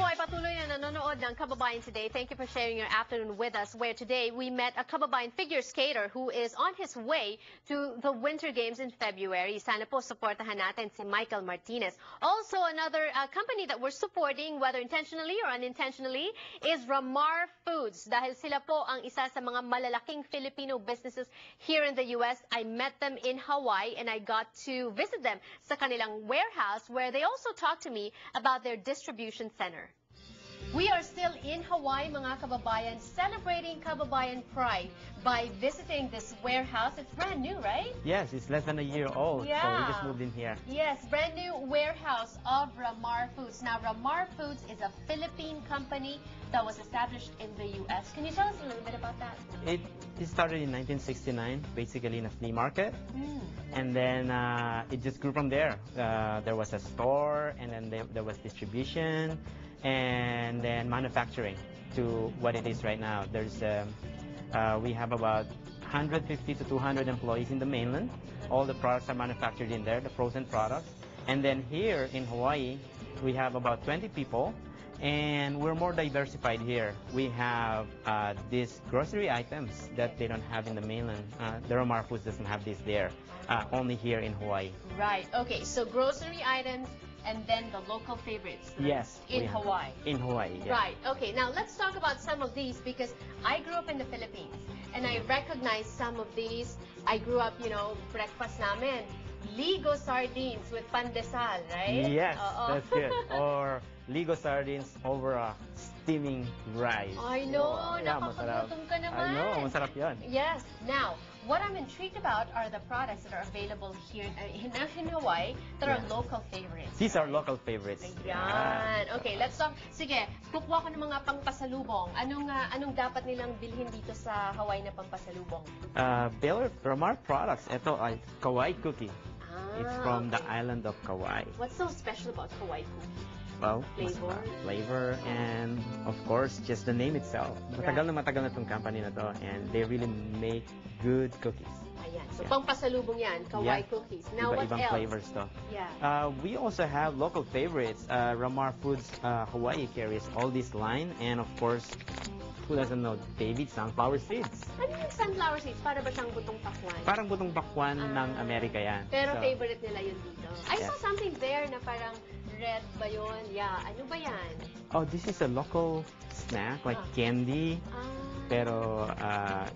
ay patuloy na nanonood ng Kababayan Today. Thank you for sharing your afternoon with us, where today we met a Kababayan figure skater who is on his way to the Winter Games in February. Sana po supportahan natin si Michael Martinez. Also, another company that we're supporting, whether intentionally or unintentionally, is Ramar Foods. Dahil sila po ang isa sa mga malalaking Filipino businesses here in the U.S. I met them in Hawaii and I got to visit them sa kanilang warehouse, where they also talked to me about their distribution center. We are still in Hawaii, mga kababayan, celebrating Kababayan Pride by visiting this warehouse. It's brand new, right? Yes, it's less than a year old, Yeah. so we just moved in here. Yes, brand new warehouse of Ramar Foods. Now, Ramar Foods is a Philippine company that was established in the U.S. Can you tell us a little bit about that? It started in 1969, basically in a flea market, and then it just grew from there. There was a store, and then there was distribution, and then manufacturing to what it is right now. We have about 150 to 200 employees in the mainland. All the products are manufactured in there, the frozen products. And then here in Hawaii, we have about 20 people, and we're more diversified here. We have these grocery items that they don't have in the mainland. The Ramar Foods doesn't have this there, only here in Hawaii. Right. Okay, so grocery items and then the local favorites. Yes. In Hawaii. In Hawaii, yeah. Right. Okay, now let's talk about some of these, because I grew up in the Philippines and I recognize some of these. I grew up, breakfast namin, Ligo sardines with pandesal, right? Yes, that's good. Or Ligo sardines over a steaming rice. I know, Yeah, masarap. nakakagutom ka naman. I know, masarap yun. Yes. Now, what I'm intrigued about are the products that are available here in Hawaii that are local favorites. These are local favorites. Ayan. Okay, let's talk. Sige, kukuha ko ng mga pangpasalubong. Anong dapat nilang bilhin dito sa Hawaii na pangpasalubong? Ramar products. Ito ay Kauai cookie. It's from the okay. island of Kauai. What's so special about Kauai cookie? Well, Flavor. Flavor, and of course, just the name itself. Matagal na itong company na to, and they really make good cookies. Ayan. So, pangpasalubong yan, Kauai cookies. Now, what Ibang else? flavors to. Yeah. We also have local favorites. Ramar Foods Hawaii carries all this line, and of course, who doesn't know David sunflower seeds? Ano yung sunflower seeds? Para ba siyang butong pakwan? Parang butong pakwan ng Amerika yan. Pero favorite nila yun dito. I Yes. saw something there na parang red ba yun? Yeah. Ano ba yan? Oh, this is a local snack, like candy. Pero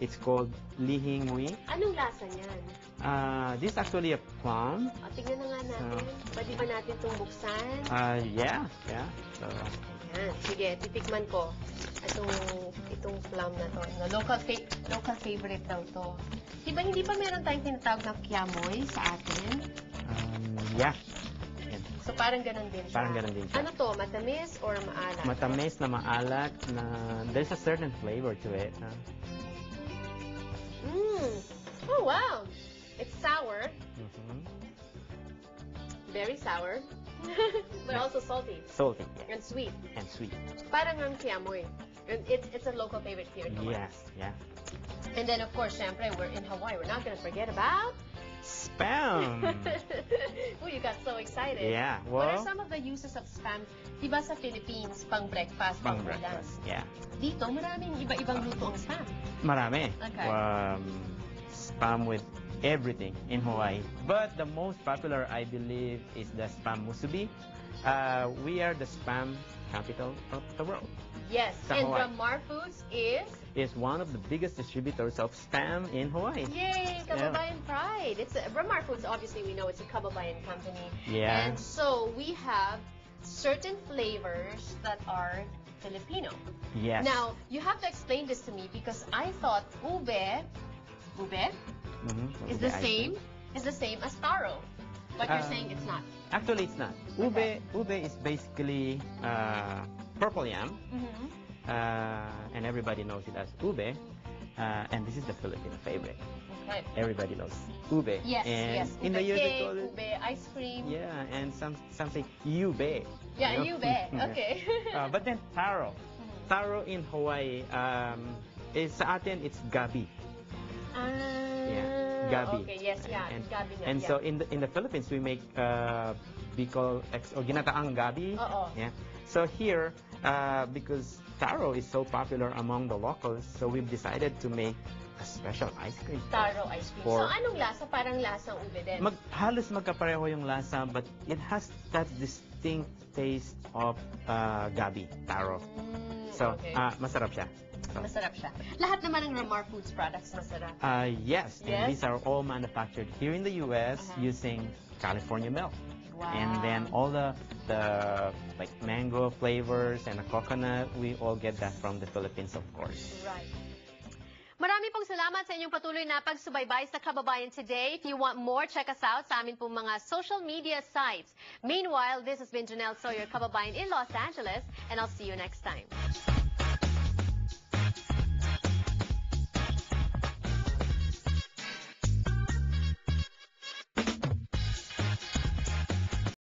it's called lihing mui. Anong lasa niyan? This is actually a plum. Tingnan na nga natin. Pwede ba natin itong buksan? Yeah. So, Ayan. Sige, titikman ko. Itong plum na to. Local favorite daw to. Diba hindi pa meron tayong tinatawag na kiamoy sa atin? yeah. So parang ganun din siya. Parang ganun din siya. Ano to? Matamis or maalat? Matamis na maalat na there's a certain flavor to it. Oh, wow. It's sour. Very sour. But also salty. Salty, yeah. And sweet. And sweet. Parang ang kiamoy. And it's a local favorite here in Hawaii. Yes, yeah. And then, of course, syempre, we're in Hawaii. We're not going to forget about Spam! Oh, you got so excited. Yeah, What well, are some of the uses of spam? Diba sa Philippines, pang breakfast, pang ulam? breakfast, yeah. Dito, maraming iba-ibang luto ang spam. Marami. Okay. Spam with everything in Hawaii. But the most popular, I believe, is the spam musubi. We are the spam capital of the world. Yes, Sa and Hawaii. Ramar Foods is One of the biggest distributors of spam in Hawaii. yay, Kababayan Pride. Ramar Foods, obviously, we know it's a Kababayan company. Yeah. And so we have certain flavors that are Filipino. Yes. Now, you have to explain this to me, because I thought ube is the same as taro. But you're saying it's not. Actually, it's not. Okay. Ube is basically purple yam, and everybody knows it as ube. And this is the Filipino favorite. Okay. Everybody knows ube. Yes, and yes. In the Ube US, they cake, call it. ube ice cream. Yeah, and some say ube. Yeah, you know? ube. Okay. But then taro. Taro in Hawaii is sa atin it's gabi. Ah. Yeah. Gabi. Okay, yes, yeah. Gabi nga, And yeah. so in the Philippines, we make bicol or ginataang gabi. Oo. Yeah. So here, because taro is so popular among the locals, so we've decided to make a special ice cream. Taro ice cream. So anong lasa? Parang lasang ube din. Halos magkapareho yung lasa, but it has that distinct taste of gabi, taro. So, okay. Masarap siya. So, Masarap siya. Lahat naman ng Ramar Foods products masarap. yes, and Yes? these are all manufactured here in the U.S. using California milk. Wow. And then all the like mango flavors and the coconut, we all get that from the Philippines, of course. Right. Marami pong salamat sa inyong patuloy na pagsubaybay sa Kababayan Today. If you want more, check us out sa amin pong mga social media sites. Meanwhile, this has been Janelle Sawyer, Kababayan in Los Angeles, and I'll see you next time.